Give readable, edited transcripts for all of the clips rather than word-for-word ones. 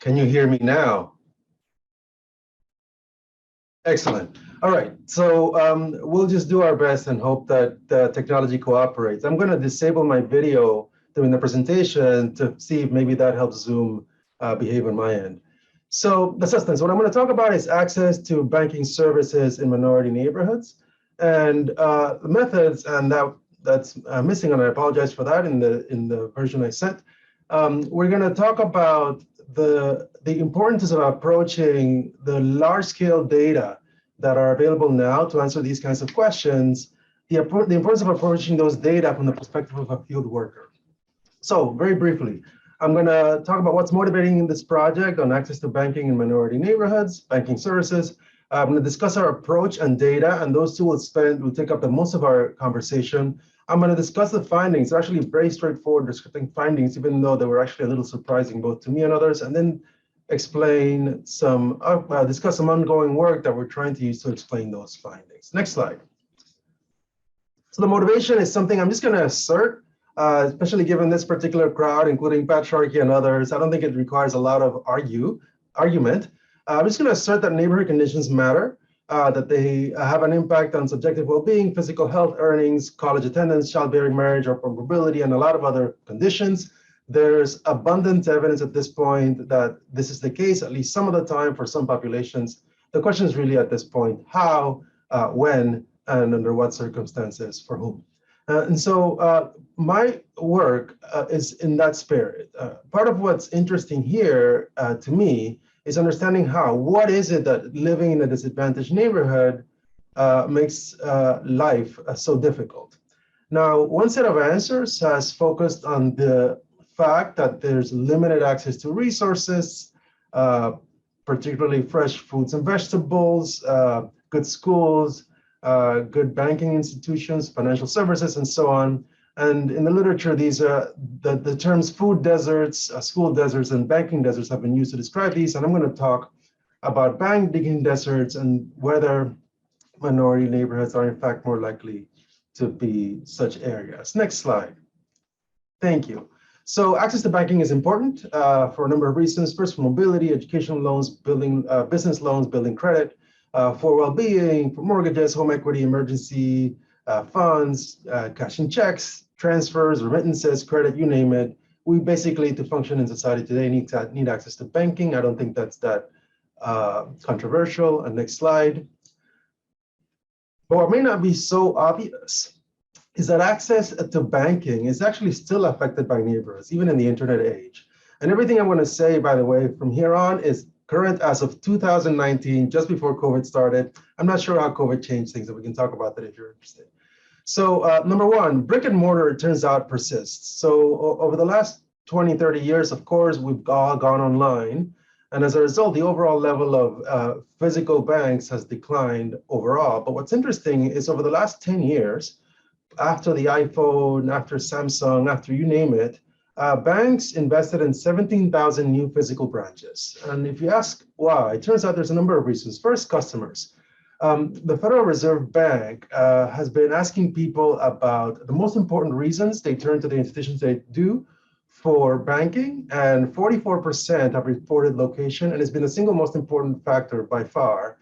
Can you hear me now? Excellent. All right, so we'll just do our best and hope that technology cooperates. I'm going to disable my video during the presentation to see if maybe that helps Zoom behave on my end. So the substance, what I'm going to talk about is access to banking services in minority neighborhoods and the methods, and that's missing, and I apologize for that in the version I sent. We're going to talk about the importance of approaching the large-scale data that are available now to answer these kinds of questions, the importance of approaching those data from the perspective of a field worker. So very briefly, I'm going to talk about what's motivating this project on access to banking in minority neighborhoods, banking services. I'm going to discuss our approach and data, and those two will take up the most of our conversation. I'm going to discuss the findings. They're actually very straightforward descripting findings, even though they were actually a little surprising both to me and others, and then explain discuss some ongoing work that we're trying to use to explain those findings. Next slide. So the motivation is something I'm just going to assert, especially given this particular crowd, including Pat Sharkey and others. I don't think it requires a lot of argument. I'm just going to assert that neighborhood conditions matter, that they have an impact on subjective well-being, physical health, earnings, college attendance, childbearing, marriage, or mobility, and a lot of other conditions. There's abundant evidence at this point that this is the case, at least some of the time for some populations. The question is really at this point, how, when, and under what circumstances for whom. And so my work is in that spirit. Part of what's interesting here to me is understanding what is it that living in a disadvantaged neighborhood makes life so difficult. Now, one set of answers has focused on the fact that there's limited access to resources, particularly fresh fruits and vegetables, good schools, good banking institutions, financial services, and so on. And in the literature, these are the terms food deserts, school deserts, and banking deserts have been used to describe these. And I'm going to talk about banking deserts and whether minority neighborhoods are in fact more likely to be such areas. Next slide. Thank you. So access to banking is important for a number of reasons. First, for mobility, educational loans, business loans, building credit, for well-being, for mortgages, home equity, emergency funds, cashing checks, transfers, remittances, credit, you name it. We basically, to function in society today, need access to banking. I don't think that's that controversial. And next slide. But what may not be so obvious is that access to banking is actually still affected by neighborhoods, even in the internet age. And everything I'm going to say, by the way, from here on is current as of 2019, just before COVID started. I'm not sure how COVID changed things, and we can talk about that if you're interested. So number one, brick and mortar, it turns out, persists. So over the last 20, 30 years, of course, we've all gone online. And as a result, the overall level of physical banks has declined overall. But what's interesting is over the last 10 years, after the iPhone, after Samsung, after you name it, banks invested in 17,000 new physical branches. And if you ask why, it turns out there's a number of reasons. First, customers. The Federal Reserve Bank has been asking people about the most important reasons they turn to the institutions they do for banking, and 44% have reported location, and it's been the single most important factor by far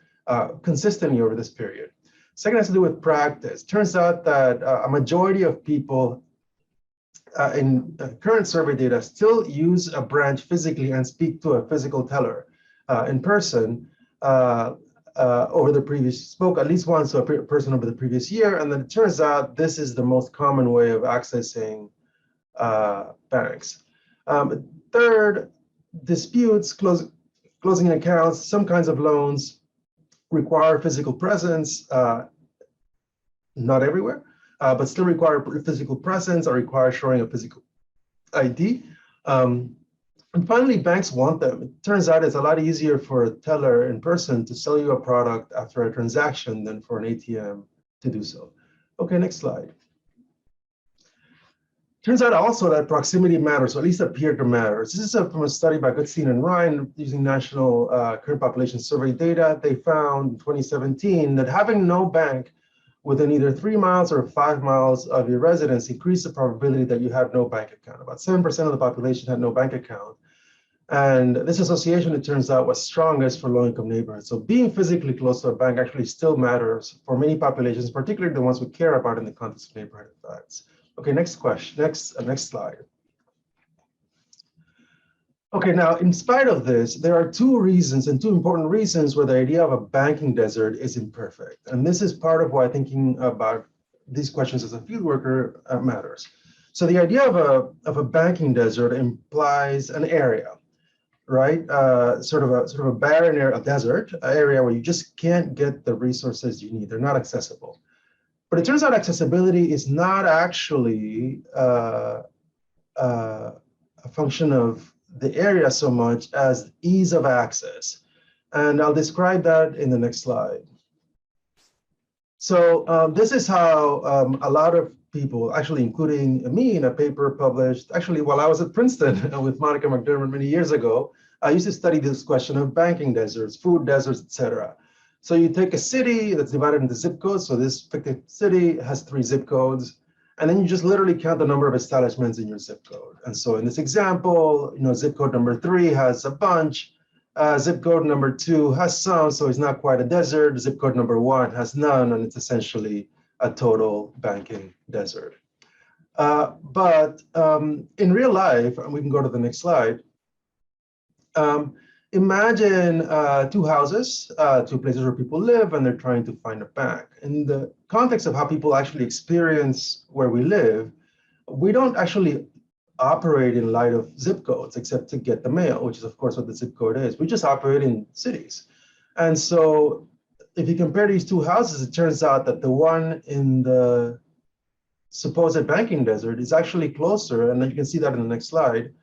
consistently over this period. Second has to do with practice. Turns out that a majority of people in current survey data still use a branch physically and speak to a physical teller in person spoke at least once to a person over the previous year. And then it turns out this is the most common way of accessing banks. Third, disputes, closing accounts, some kinds of loans require physical presence, not everywhere, but still require physical presence or require showing a physical ID. And finally, banks want them. It turns out it's a lot easier for a teller in person to sell you a product after a transaction than for an ATM to do so. Okay, next slide. Turns out also that proximity matters, or at least appeared to matter. This is from a study by Goodstein and Ryan using national current population survey data. They found in 2017 that having no bank within either 3 miles or 5 miles of your residence increased the probability that you had no bank account. About 7% of the population had no bank account. And this association, it turns out, was strongest for low-income neighborhoods. So being physically close to a bank actually still matters for many populations, particularly the ones we care about in the context of neighborhood effects. Okay, next question, next slide. Okay, now, in spite of this, there are two important reasons where the idea of a banking desert is imperfect. And this is part of why thinking about these questions as a field worker matters. So the idea of a banking desert implies an area, right? Sort of a barren area, a desert, an area where you just can't get the resources you need. They're not accessible. But it turns out accessibility is not actually a function of the area so much as ease of access. And I'll describe that in the next slide. So this is how a lot of people, actually including me in a paper published, actually while I was at Princeton with Monica McDermott many years ago, I used to study this question of banking deserts, food deserts, et cetera. So you take a city that's divided into zip codes. So this fictive city has 3 zip codes. And then you just literally count the number of establishments in your zip code. And so in this example, zip code number 3 has a bunch. Zip code number 2 has some, so it's not quite a desert. Zip code number 1 has none, and it's essentially a total banking desert. But in real life, and we can go to the next slide, imagine 2 houses, 2 places where people live, and they're trying to find a bank. In the context of how people actually experience where we live, we don't actually operate in light of zip codes, except to get the mail, which is, of course, what the zip code is. We just operate in cities. And so if you compare these 2 houses, it turns out that the one in the supposed banking desert is actually closer, and then you can see that in the next slide.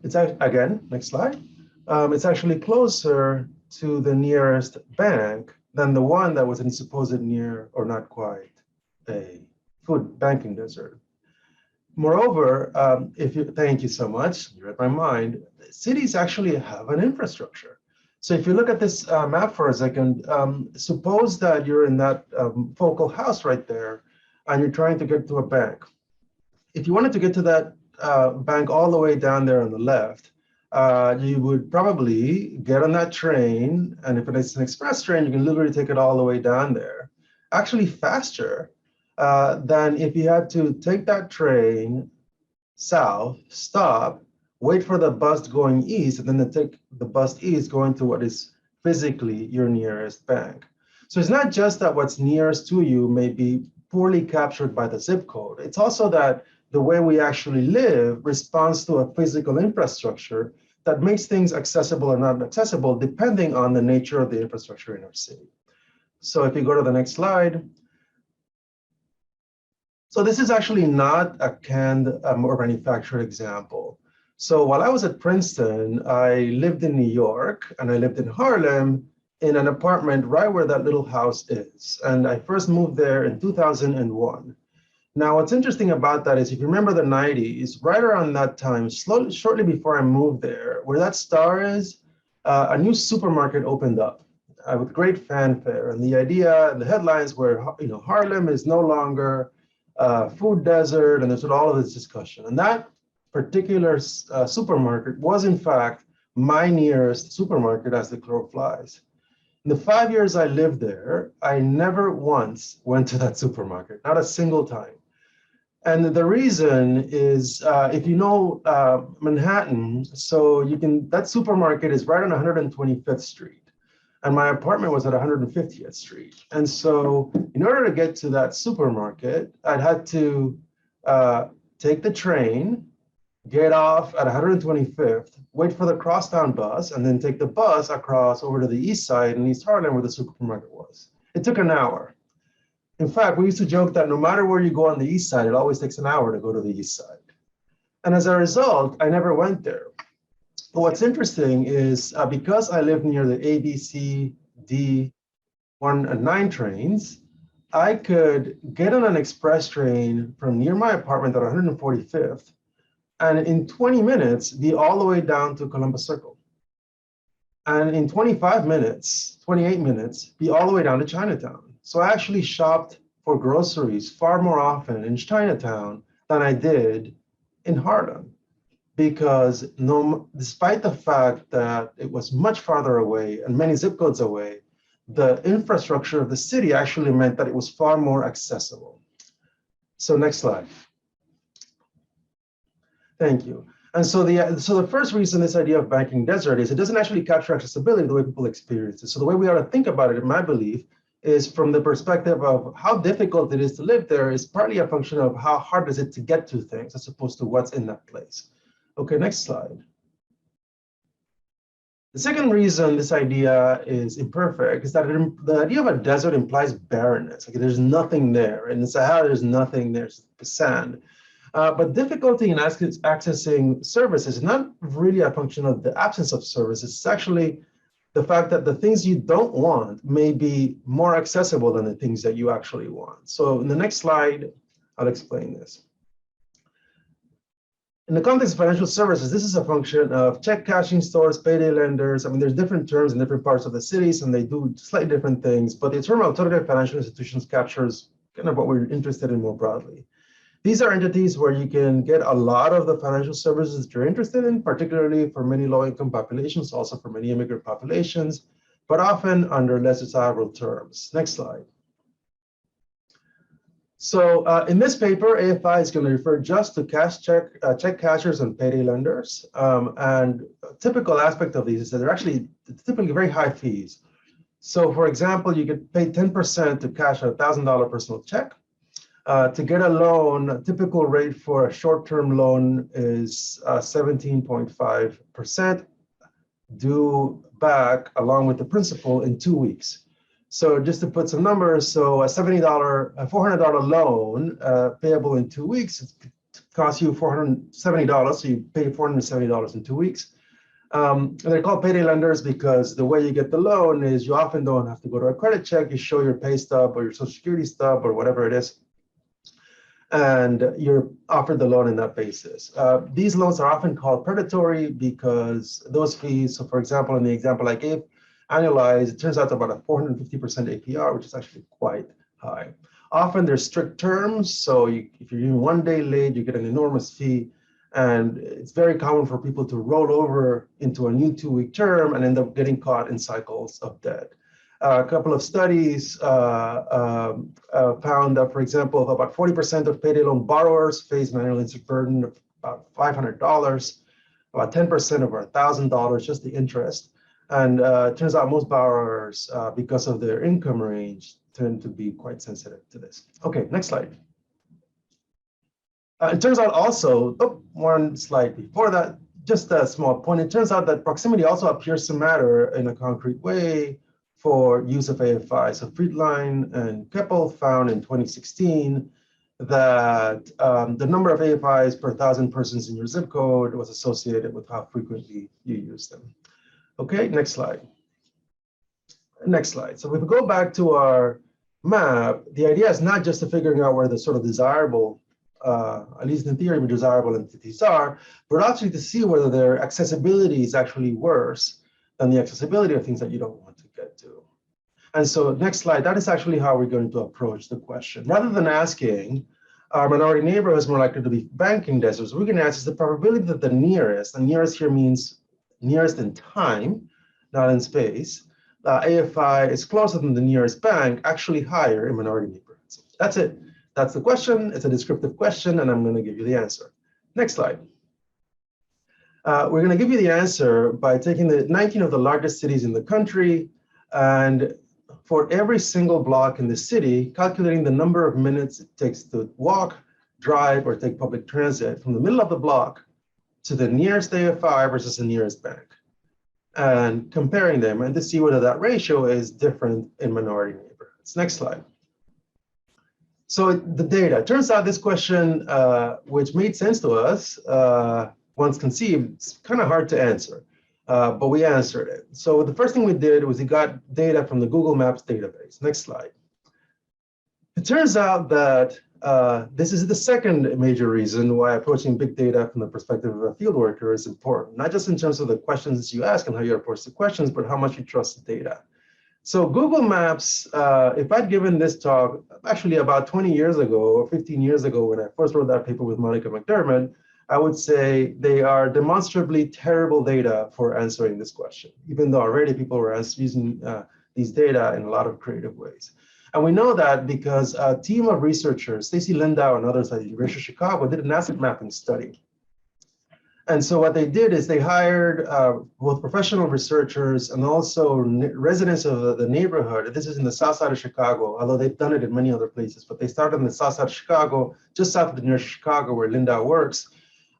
It's again, next slide. It's actually closer to the nearest bank than the one that was in supposed near or not quite a food banking desert. Moreover, thank you so much, you read my mind, cities actually have an infrastructure. So if you look at this map for a second, suppose that you're in that focal house right there, and you're trying to get to a bank. If you wanted to get to that bank all the way down there on the left, you would probably get on that train, and if it's an express train, you can literally take it all the way down there. Actually faster than if you had to take that train south, stop, wait for the bus going east, and then take the bus east going to what is physically your nearest bank. So it's not just that what's nearest to you may be poorly captured by the zip code. It's also that the way we actually live responds to a physical infrastructure that makes things accessible or not accessible depending on the nature of the infrastructure in our city. So if you go to the next slide. So this is actually not a canned or manufactured example. So while I was at Princeton, I lived in New York and I lived in Harlem in an apartment right where that little house is. And I first moved there in 2001. Now, what's interesting about that is if you remember the 90s, right around that time, shortly before I moved there, where that star is, a new supermarket opened up with great fanfare. And the idea and the headlines were, Harlem is no longer food desert, and there's all of this discussion. And that particular supermarket was, in fact, my nearest supermarket as the crow flies. In the 5 years I lived there, I never once went to that supermarket, not a single time. And the reason is, if you know Manhattan, so that supermarket is right on 125th Street. And my apartment was at 150th Street. And so in order to get to that supermarket, I'd had to take the train, get off at 125th, wait for the crosstown bus, and then take the bus across over to the east side in East Harlem where the supermarket was. It took an hour. In fact, we used to joke that no matter where you go on the east side, it always takes an hour to go to the east side. And as a result, I never went there. But what's interesting is because I live near the A, B, C, D, 1 and 9 trains, I could get on an express train from near my apartment at 145th, and in 20 minutes, be all the way down to Columbus Circle. And in 25 minutes, 28 minutes, be all the way down to Chinatown. So I actually shopped for groceries far more often in Chinatown than I did in Harlem. because despite the fact that it was much farther away and many zip codes away, the infrastructure of the city actually meant that it was far more accessible. So next slide. Thank you. And so the first reason this idea of banking desert is it doesn't actually capture accessibility the way people experience it. So the way we ought to think about it, in my belief, is from the perspective of how difficult it is to live there is partly a function of how hard is it to get to things as opposed to what's in that place. Okay, next slide. The second reason this idea is imperfect is that the idea of a desert implies barrenness. Like there's nothing there. In the Sahara, there's nothing, there's sand. But difficulty in accessing services is not really a function of the absence of services. It's actually the fact that the things you don't want may be more accessible than the things that you actually want. So in the next slide, I'll explain this. In the context of financial services, this is a function of check cashing stores, payday lenders. I mean, there's different terms in different parts of the cities, and they do slightly different things. But the term alternative financial institutions captures kind of what we're interested in more broadly. These are entities where you can get a lot of the financial services that you're interested in, particularly for many low-income populations, also for many immigrant populations, but often under less desirable terms. Next slide. So in this paper, AFI is going to refer just to check cashers and payday lenders. And a typical aspect of these is that they're actually typically very high fees. So for example, you could pay 10% to cash a $1,000 personal check. To get a loan, a typical rate for a short-term loan is 17.5% due back along with the principal in 2 weeks. So just to put some numbers, so a $400 loan payable in 2 weeks, it costs you $470, so you pay $470 in 2 weeks. And they're called payday lenders because the way you get the loan is you often don't have to go to a credit check. You show your pay stub or your Social Security stub or whatever it is, and you're offered the loan in that basis. These loans are often called predatory because those fees, so for example, in the example I gave, annualized, it turns out to about a 450% APR, which is actually quite high. Often there's strict terms, so if you're even 1 day late, you get an enormous fee, and it's very common for people to roll over into a new 2-week term and end up getting caught in cycles of debt. A couple of studies found that, for example, about 40% of payday loan borrowers face an annual interest burden of about $500, about 10% over $1,000, just the interest. And it turns out most borrowers, because of their income range, tend to be quite sensitive to this. Okay, next slide. It turns out also, one slide before that, just a small point. It turns out that proximity also appears to matter in a concrete way for use of AFI. So Friedline and Keppel found in 2016 that the number of AFIs per 1,000 persons in your zip code was associated with how frequently you use them. Okay, next slide. Next slide. So if we go back to our map, the idea is not just to figuring out where the sort of desirable, at least in theory, desirable entities are, but actually to see whether their accessibility is actually worse than the accessibility of things that you don't want to get to. And so next slide, that is actually how we're going to approach the question. Rather than asking, are minority neighborhoods more likely to be banking deserts, we're going to ask is the probability that the nearest, and nearest here means nearest in time, not in space, AFI is closer than the nearest bank, actually higher in minority neighborhoods. That's it. That's the question. It's a descriptive question, and I'm going to give you the answer. Next slide. We're going to give you the answer by taking the 19 of the largest cities in the country, and for every single block in the city, calculating the number of minutes it takes to walk, drive, or take public transit from the middle of the block to the nearest AFI versus the nearest bank, and comparing them and to see whether that ratio is different in minority neighborhoods. Next slide. So the data. It turns out this question, which made sense to us once conceived, it's kind of hard to answer, but we answered it. So the first thing we did was we got data from the Google Maps database. Next slide. It turns out that this is the second major reason why approaching big data from the perspective of a field worker is important, not just in terms of the questions you ask and how you approach the questions, but how much you trust the data. So Google Maps, if I'd given this talk actually about 20 years ago or 15 years ago when I first wrote that paper with Monica McDermott, I would say they are demonstrably terrible data for answering this question, even though already people were using these data in a lot of creative ways. And we know that because a team of researchers, Stacy Lindau and others at the University of Chicago, did an asset mapping study. And so what they did is they hired both professional researchers and also residents of the neighborhood. This is in the south side of Chicago, although they've done it in many other places, but they started in the south side of Chicago, just south of the University of Chicago, where Lindau works,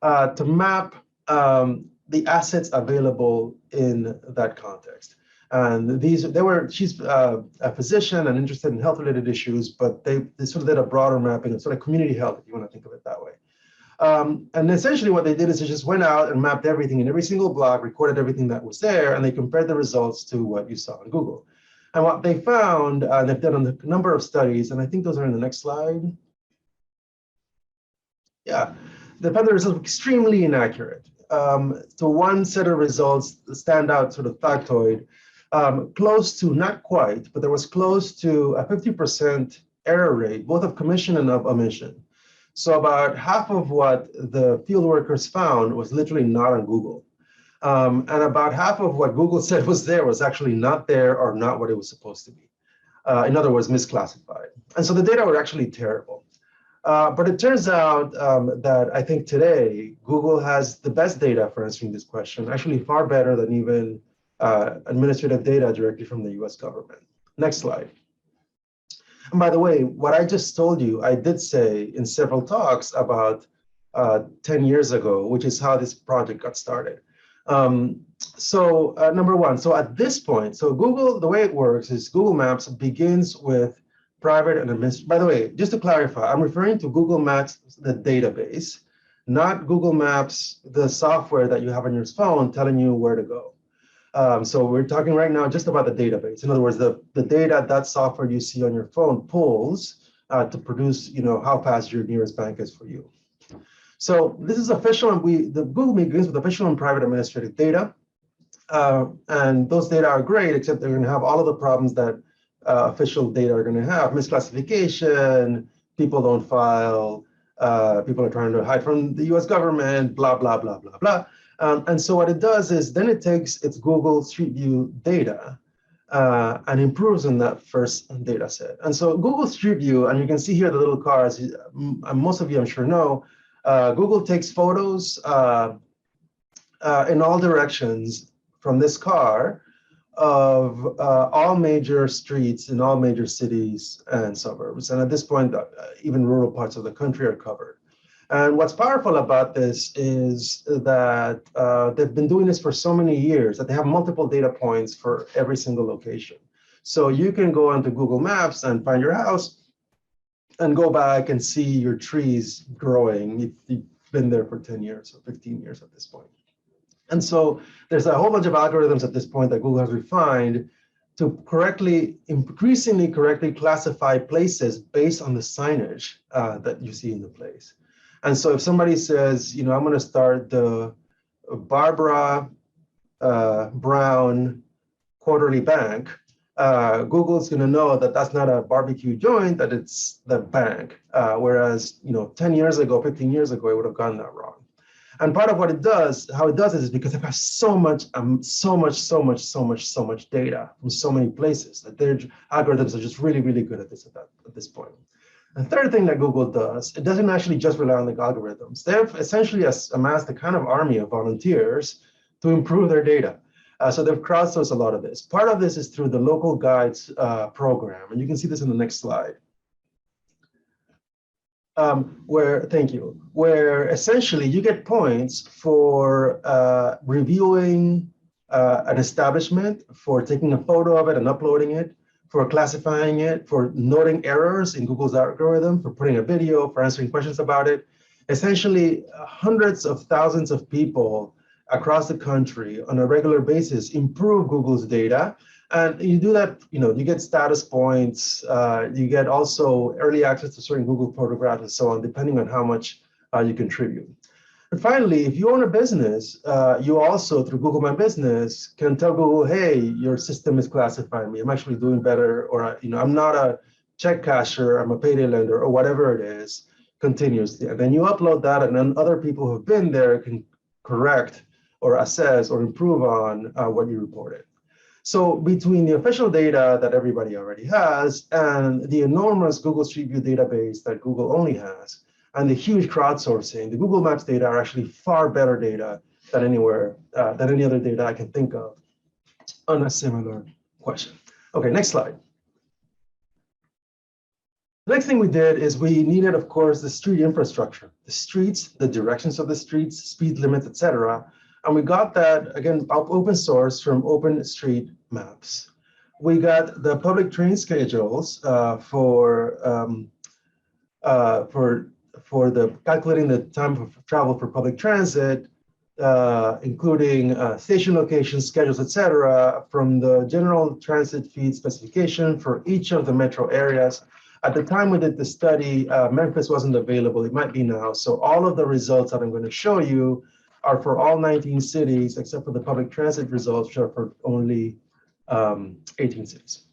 to map the assets available in that context. And she's a physician and interested in health-related issues, but they sort of did a broader mapping of sort of community health, if you want to think of it that way. And essentially what they did is they just went out and mapped everything in every single block, recorded everything that was there, and they compared the results to what you saw on Google. And what they found, and they've done a number of studies, and I think those are in the next slide. Yeah, they found the results extremely inaccurate. So one set of results stand out sort of factoid, close to, not quite, but there was close to a 50% error rate, both of commission and of omission. So about half of what the field workers found was literally not on Google. And about half of what Google said was there was actually not there or not what it was supposed to be. In other words, misclassified. And so the data were actually terrible. But it turns out that I think today, Google has the best data for answering this question, actually far better than even administrative data directly from the US government. Next slide. And by the way, what I just told you, I did say in several talks about 10 years ago, which is how this project got started. Number one, so at this point, so Google, the way it works is Google Maps begins with private and administrative. By the way, just to clarify, I'm referring to Google Maps, the database, not Google Maps, the software that you have on your phone telling you where to go. So we're talking right now just about the database. In other words, the data that software you see on your phone pulls to produce, how fast your nearest bank is for you. So this is official, and the Google begins with official and private administrative data. And those data are great, except they're going to have all of the problems that official data are going to have: misclassification, people don't file, people are trying to hide from the US government, blah, blah, blah, blah, blah. And so what it does is then it takes its Google Street View data and improves on that first data set. And so Google Street View, and you can see here the little cars, most of you I'm sure know, Google takes photos in all directions from this car of all major streets in all major cities and suburbs. And at this point, even rural parts of the country are covered. And what's powerful about this is that they've been doing this for so many years that they have multiple data points for every single location. So you can go onto Google Maps and find your house and go back and see your trees growing if you've been there for 10 years or 15 years at this point. And so there's a whole bunch of algorithms at this point that Google has refined to increasingly correctly classify places based on the signage that you see in the place. And so if somebody says, I'm going to start the Barbara Brown Quarterly Bank, Google's going to know that that's not a barbecue joint, that it's the bank. Whereas, 10 years ago, 15 years ago, it would have gotten that wrong. And part of what it does, how it does it is because they've got so much data from so many places that their algorithms are just really, really good at this point. The third thing that Google does, it doesn't actually just rely on the algorithms. They've essentially amassed a kind of army of volunteers to improve their data. So they've crowdsourced a lot of this. Part of this is through the local guides program, and you can see this in the next slide. Where essentially you get points for reviewing an establishment, for taking a photo of it and uploading it, for classifying it, for noting errors in Google's algorithm, for putting a video, for answering questions about it. Essentially, hundreds of thousands of people across the country on a regular basis improve Google's data. And you do that, you get status points, you get also early access to certain Google photographs and so on, depending on how much you contribute. And finally, if you own a business, you also, through Google My Business, can tell Google, hey, your system is classifying me. I'm actually doing better, or I'm not a check casher, I'm a payday lender, or whatever it is. continuously. And then you upload that, and then other people who have been there can correct or assess or improve on what you reported. So between the official data that everybody already has and the enormous Google Street View database that Google only has, and the huge crowdsourcing, the Google Maps data are actually far better data than than any other data I can think of on a similar question. Okay, next slide. The next thing we did is we needed, of course, the street infrastructure, the streets, the directions of the streets, speed limits, etc. And we got that, again, open source from OpenStreetMaps. We got the public train schedules for the calculating the time of travel for public transit, including station locations, schedules, etc., from the general transit feed specification for each of the metro areas. At the time we did the study, Memphis wasn't available. It might be now. So all of the results that I'm going to show you are for all 19 cities, except for the public transit results, which are for only 18 cities.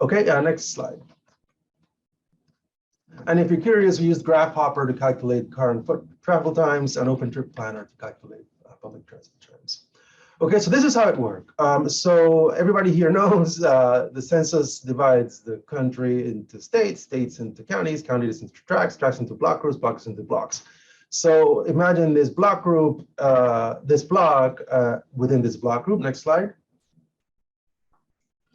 Okay, next slide. And if you're curious, we used Graph-Hopper to calculate car and foot travel times and OpenTripPlanner to calculate public transit times. Okay, so this is how it works. So everybody here knows the census divides the country into states, states into counties, counties into tracts, tracts into block groups, blocks into blocks. So imagine this block group, this block within this block group. Next slide.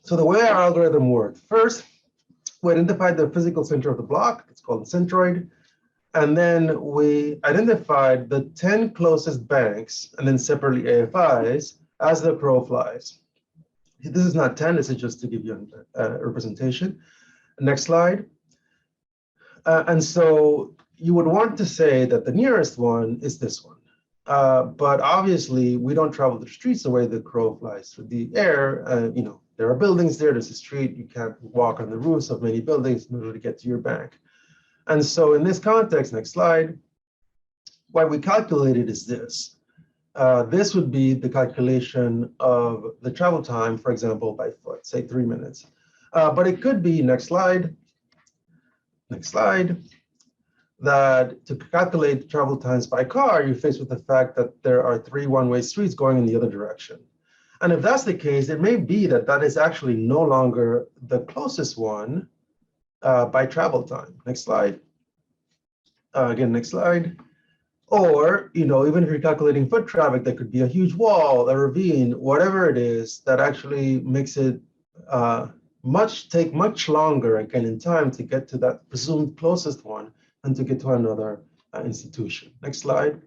So the way our algorithm worked, first, we identified the physical center of the block. It's called the centroid. And then we identified the 10 closest banks, and then separately AFIs, as the crow flies. This is not 10, this is just to give you a representation. Next slide. And so you would want to say that the nearest one is this one. But obviously, we don't travel the streets the way the crow flies through the air. You know, there are buildings there, there's a street, you can't walk on the roofs of many buildings in order to get to your bank. And so in this context, next slide, what we calculated is this. This would be the calculation of the travel time, for example, by foot, say 3 minutes. But it could be, next slide, that to calculate travel times by car, you're faced with the fact that there are 3 one-way streets going in the other direction. And if that's the case, it may be that that is actually no longer the closest one by travel time. Next slide. Again, next slide. Or, you know, even if you're calculating foot traffic, there could be a huge wall, a ravine, whatever it is that actually makes it take much longer, again, in time to get to that presumed closest one than to get to another institution. Next slide.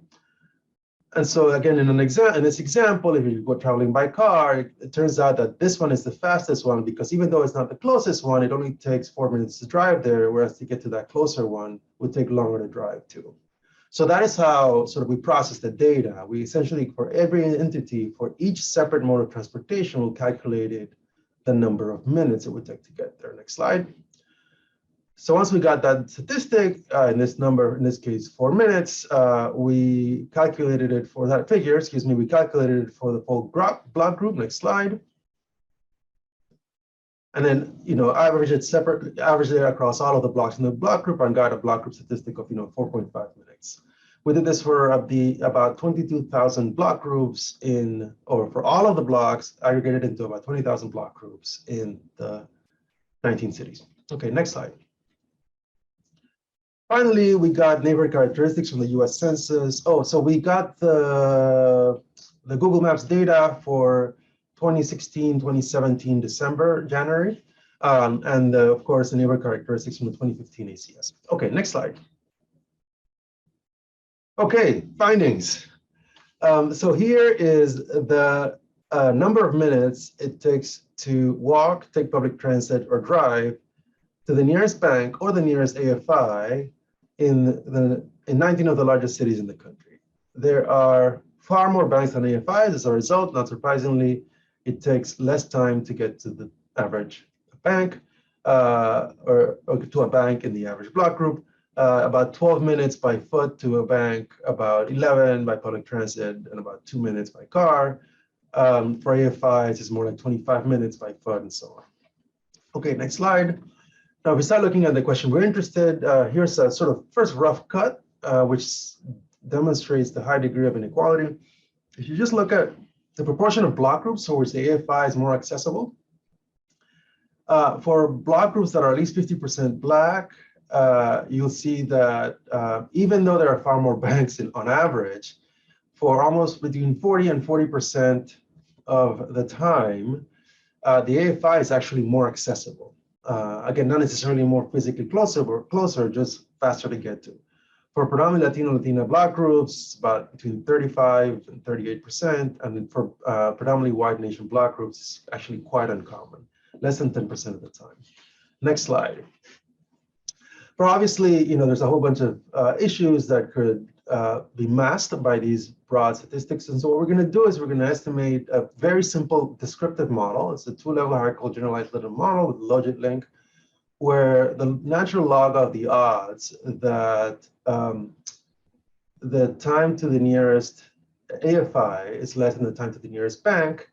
And so again, in this example, if you go traveling by car, it turns out that this one is the fastest one, because even though it's not the closest one, it only takes 4 minutes to drive there, whereas to get to that closer one would take longer to drive to. So that is how sort of we process the data. We essentially, for every entity, for each separate mode of transportation, we calculated the number of minutes it would take to get there. Next slide. So once we got that statistic, in this case, 4 minutes, we calculated it for that figure, we calculated it for the full block group. Next slide. And then, you know, averaged it across all of the blocks in the block group and got a block group statistic of, 4.5 minutes. We did this for about 22,000 block groups for all of the blocks, aggregated into about 20,000 block groups in the 19 cities. Okay, next slide. Finally, we got neighborhood characteristics from the US Census. Oh, so we got the Google Maps data for 2016, 2017, December, January, and of course, the neighborhood characteristics from the 2015 ACS. Okay, next slide. Okay, findings. So here is the number of minutes it takes to walk, take public transit, or drive to the nearest bank or the nearest AFI in 19 of the largest cities in the country. There are far more banks than AFIs. As a result, not surprisingly, it takes less time to get to the average bank or to a bank in the average block group. About 12 minutes by foot to a bank, about 11 by public transit, and about 2 minutes by car. For AFIs, it's more like 25 minutes by foot and so on. Okay, next slide. Now, if we start looking at the question we're interested, here's a sort of first rough cut, which demonstrates the high degree of inequality. If you just look at the proportion of block groups for which the AFI is more accessible, for block groups that are at least 50% Black, you'll see that even though there are far more banks on average, for almost between 40 and 40% of the time, the AFI is actually more accessible. Again, not necessarily more physically closer, just faster to get to. For predominantly Latina Black groups, about between 35 and 38%, and for predominantly white nation Black groups, it's actually quite uncommon, less than 10% of the time. Next slide. But obviously, there's a whole bunch of issues that could be masked by these broad statistics. And so what we're going to do is we're going to estimate a very simple descriptive model. It's a two-level hierarchical generalized linear model with logit link, where the natural log of the odds that the time to the nearest AFI is less than the time to the nearest bank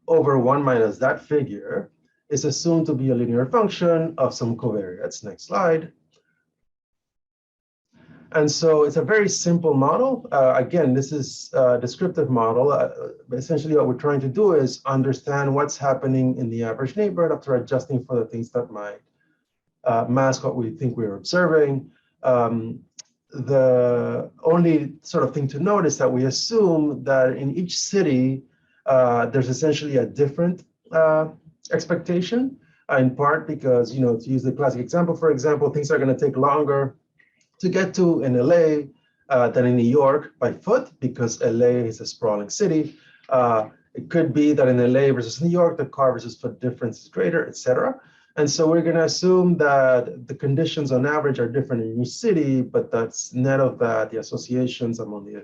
over 1 minus that figure is assumed to be a linear function of some covariates. Next slide. And so it's a very simple model. Again, this is a descriptive model. Essentially, what we're trying to do is understand what's happening in the average neighborhood after adjusting for the things that might mask what we think we're observing. The only sort of thing to note is that we assume that in each city, there's essentially a different expectation, in part because, to use the classic example, for example, things are going to take longer to get to in LA than in New York by foot, because LA is a sprawling city. It could be that in LA versus New York, the car versus foot difference is greater, et cetera. And so we're going to assume that the conditions on average are different in each city, but that's net of that, the associations among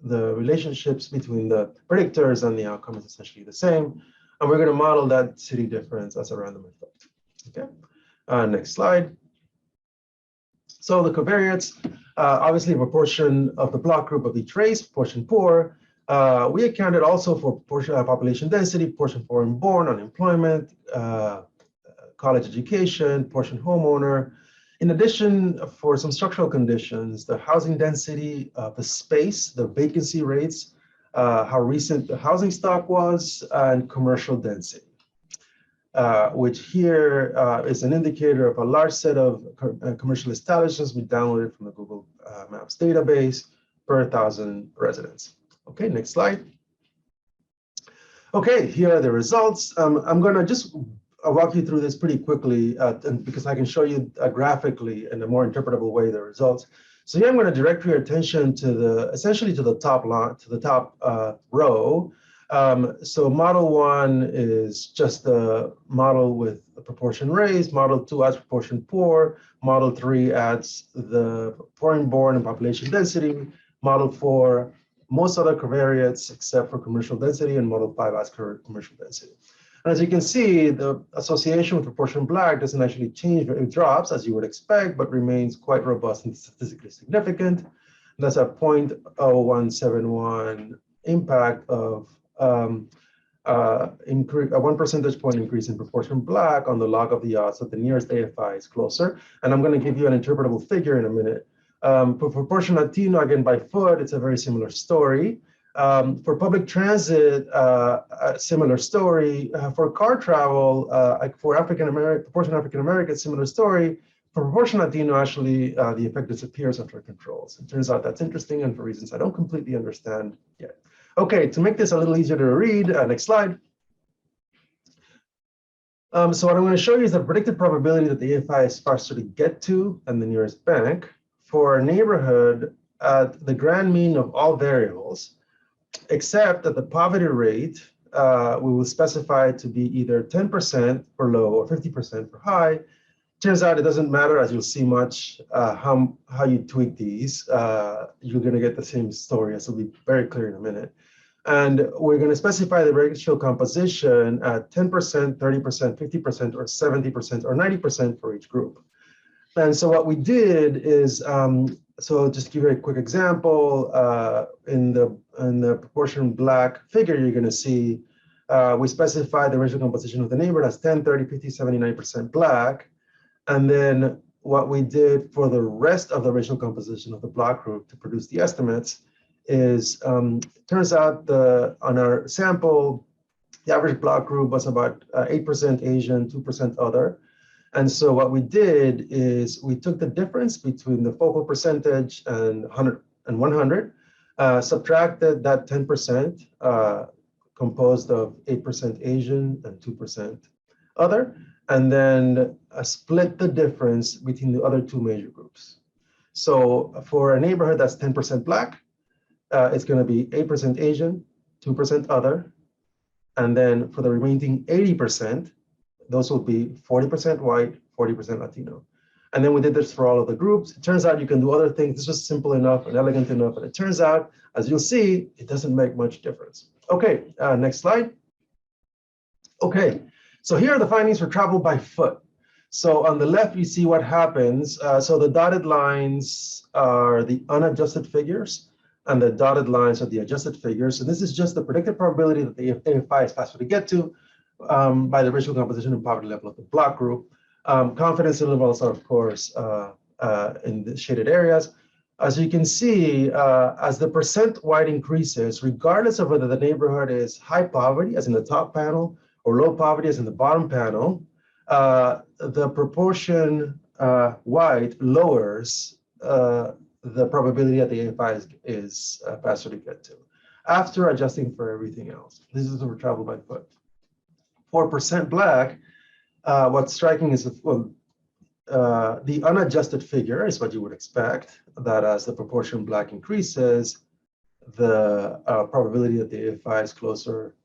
the relationships between the predictors and the outcome is essentially the same. And we're going to model that city difference as a random effect. Okay, next slide. So the covariates, obviously a proportion of the block group of each race, proportion poor. We accounted also for proportion population density, proportion foreign born, unemployment, college education, proportion homeowner. In addition, for some structural conditions, the housing density, the space, the vacancy rates, how recent the housing stock was, and commercial density. Which here is an indicator of a large set of commercial establishments we downloaded from the Google Maps database per 1,000 residents. Okay, next slide. Okay, here are the results. I'm going to just walk you through this pretty quickly because I can show you graphically in a more interpretable way the results. So here I'm going to direct your attention to essentially to the top row. So model 1 is just the model with the proportion raised. Model 2 adds proportion poor. Model 3 adds the foreign born and population density. Model 4, most other covariates except for commercial density, and model 5 adds commercial density. And as you can see, the association with proportion Black doesn't actually change. It drops, as you would expect, but remains quite robust and statistically significant. And that's a 0.0171 impact of a 1 percentage point increase in proportion Black on the log of the odds that the nearest AFI is closer. And I'm going to give you an interpretable figure in a minute. For proportion Latino, again, by foot, it's a very similar story. For public transit, a similar story. For car travel, for proportion African American, similar story. For proportion Latino, actually, the effect disappears after controls. It turns out that's interesting, and for reasons I don't completely understand yet. Okay, to make this a little easier to read, next slide. So what I'm going to show you is the predicted probability that the AFI is faster to get to than the nearest bank for a neighborhood at the grand mean of all variables, except that the poverty rate we will specify to be either 10% for low or 50% for high. Turns out it doesn't matter, as you'll see much, how you tweak these. You're going to get the same story, as will be very clear in a minute. And we're going to specify the racial composition at 10%, 30%, 50%, or 70%, or 90% for each group. And so what we did is, so just to give you a quick example, in the proportion Black figure, you're going to see we specify the racial composition of the neighborhood as 10, 30, 50, 79% Black. And then what we did for the rest of the racial composition of the block group to produce the estimates is, it turns out on our sample, the average block group was about 8% Asian, 2% other. And so what we did is we took the difference between the focal percentage and 100, subtracted that 10%, composed of 8% Asian and 2% other, and then split the difference between the other two major groups. So for a neighborhood that's 10% Black, it's going to be 8% Asian, 2% other. And then for the remaining 80%, those will be 40% white, 40% Latino. And then we did this for all of the groups. It turns out you can do other things. This was simple enough and elegant enough. And it turns out, as you'll see, it doesn't make much difference. OK, next slide. OK, so here are the findings for travel by foot. So on the left, you see what happens. So the dotted lines are the unadjusted figures, and the dotted lines are the adjusted figures. And this is just the predicted probability that the AFI is faster to get to by the racial composition and poverty level of the block group. Confidence intervals are, of course, in the shaded areas. As you can see, as the percent white increases, regardless of whether the neighborhood is high poverty, as in the top panel, or low poverty, as in the bottom panel, the proportion white lowers the probability that the AFI is faster to get to, after adjusting for everything else. This is for travel by foot. 4% Black, what's striking is the unadjusted figure is what you would expect, that as the proportion Black increases, the probability that the AFI is closer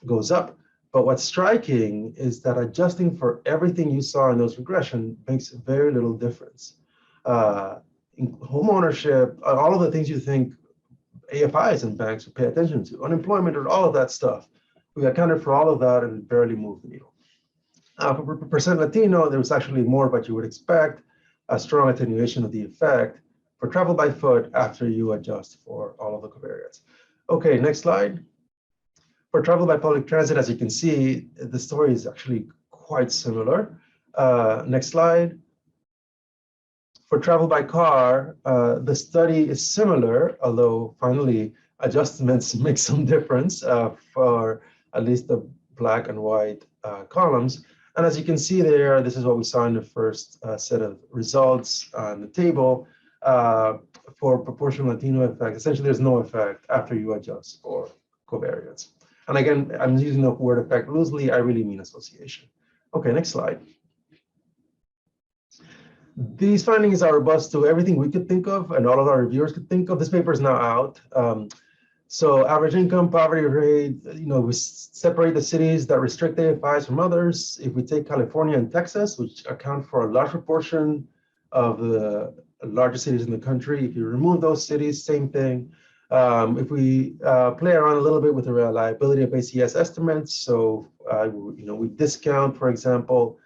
goes up. But what's striking is that adjusting for everything you saw in those regression makes very little difference. In home ownership, all of the things you think AFIs and banks would pay attention to, unemployment or all of that stuff, we accounted for all of that and barely moved the needle. For percent Latino, there was actually more of what you would expect, a strong attenuation of the effect for travel by foot after you adjust for all of the covariates. OK, next slide. For travel by public transit, as you can see, the story is actually quite similar. Next slide. For travel by car, the study is similar, although finally adjustments make some difference for at least the Black and white columns. And as you can see there, this is what we saw in the first set of results on the table. For proportional Latino effect, essentially there's no effect after you adjust for covariates. And again, I'm using the word effect loosely. I really mean association. OK, next slide. These findings are robust to everything we could think of and all of our reviewers could think of. This paper is now out. So average income, poverty rate, we separate the cities that restrict AFIs from others. If we take California and Texas, which account for a large proportion of the largest cities in the country, if you remove those cities, same thing. If we play around a little bit with the reliability of ACS estimates, so we discount, for example,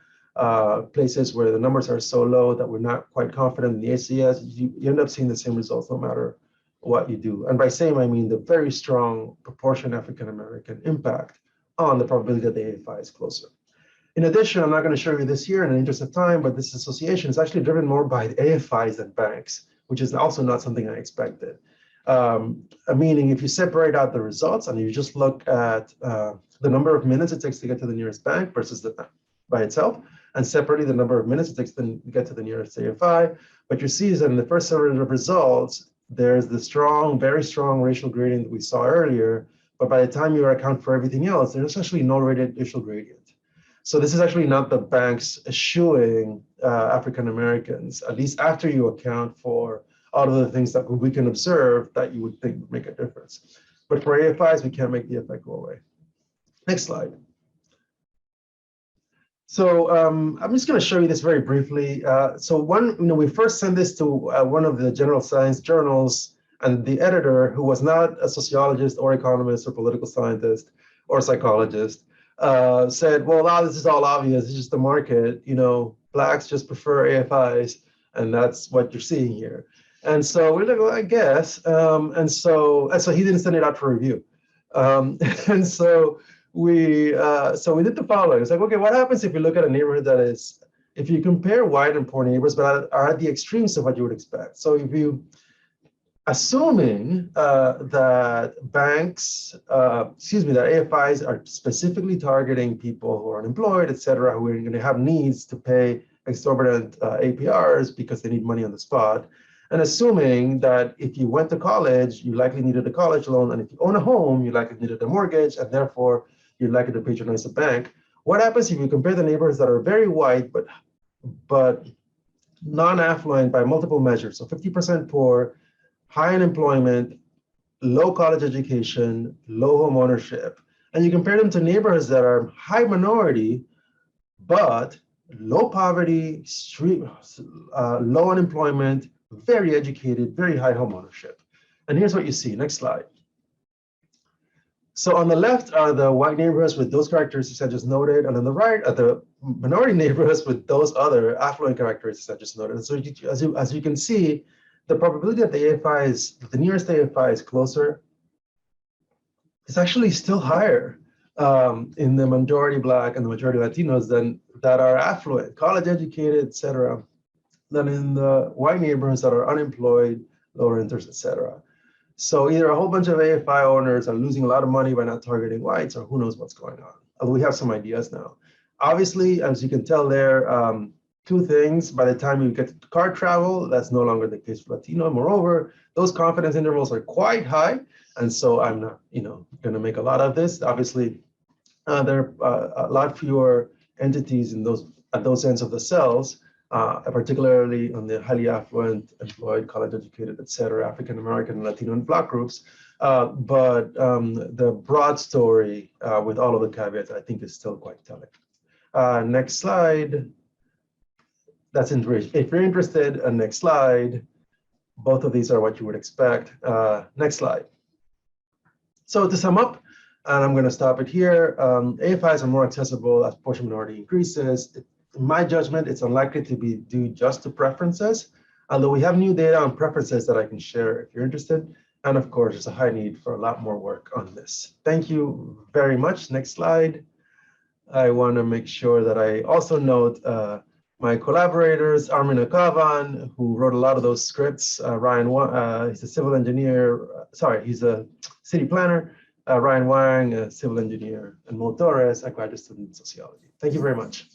places where the numbers are so low that we're not quite confident in the ACS, you end up seeing the same results no matter what you do. And by same, I mean the very strong proportion African-American impact on the probability that the AFI is closer. In addition, I'm not going to show you this here in the interest of time, but this association is actually driven more by AFIs than banks, which is also not something I expected. Meaning if you separate out the results and you just look at the number of minutes it takes to get to the nearest bank versus the bank by itself, and separately the number of minutes it takes to get to the nearest AFI, what you see is that in the first set of results, there's the strong, very strong racial gradient that we saw earlier, but by the time you account for everything else, there's actually no racial gradient. So this is actually not the banks eschewing African Americans, at least after you account for all of the things that we can observe that you would think would make a difference. But for AFIs, we can't make the effect go away. Next slide. So I'm just going to show you this very briefly. So we first sent this to one of the general science journals, and the editor, who was not a sociologist or economist or political scientist or psychologist, said, well, this is all obvious. It's just the market. Blacks just prefer AFIs, and that's what you're seeing here. And so we're like, well, I guess. And so he didn't send it out for review. And so we did the following. It's like, okay, what happens if you look at a neighborhood that is if you compare white and poor neighbors, but are at the extremes of what you would expect. So if you, assuming that banks, that AFIs are specifically targeting people who are unemployed, et cetera, who are going to have needs to pay exorbitant APRs because they need money on the spot, and assuming that if you went to college, you likely needed a college loan, and if you own a home, you likely needed a mortgage, and therefore you're likely to patronize a bank. What happens if you compare the neighborhoods that are very white but non-affluent by multiple measures? So 50% poor, high unemployment, low college education, low home ownership, and you compare them to neighborhoods that are high minority, but low poverty, low unemployment, very educated, very high home ownership. And here's what you see. Next slide. So on the left are the white neighborhoods with those characteristics I just noted, and on the right are the minority neighborhoods with those other affluent characteristics I just noted. And so as you can see, the probability that the nearest AFI is closer is actually still higher in the majority Black and the majority Latinos that are affluent, college educated, et cetera, than in the white neighborhoods that are unemployed, low renters, et cetera. So either a whole bunch of AFI owners are losing a lot of money by not targeting whites, or who knows what's going on. Although we have some ideas now. Obviously, as you can tell there, two things. By the time you get to car travel, that's no longer the case for Latino. Moreover, those confidence intervals are quite high. And so I'm not, going to make a lot of this. Obviously, there are a lot fewer entities at those ends of the cells, particularly on the highly affluent, employed, college educated, et cetera, African American, Latino, and Black groups. But the broad story with all of the caveats, I think, is still quite telling. Next slide. That's interesting. If you're interested, next slide. Both of these are what you would expect. Next slide. So to sum up, and I'm going to stop it here, AFIs are more accessible as portion minority increases. In my judgment, it's unlikely to be due just to preferences, although we have new data on preferences that I can share if you're interested. And of course, there's a high need for a lot more work on this. Thank you very much. Next slide. I want to make sure that I also note my collaborators, Armin Akavan, who wrote a lot of those scripts. Ryan, he's a civil engineer. He's a city planner. Ryan Wang, a civil engineer, and Mo Torres, a graduate student in sociology. Thank you very much.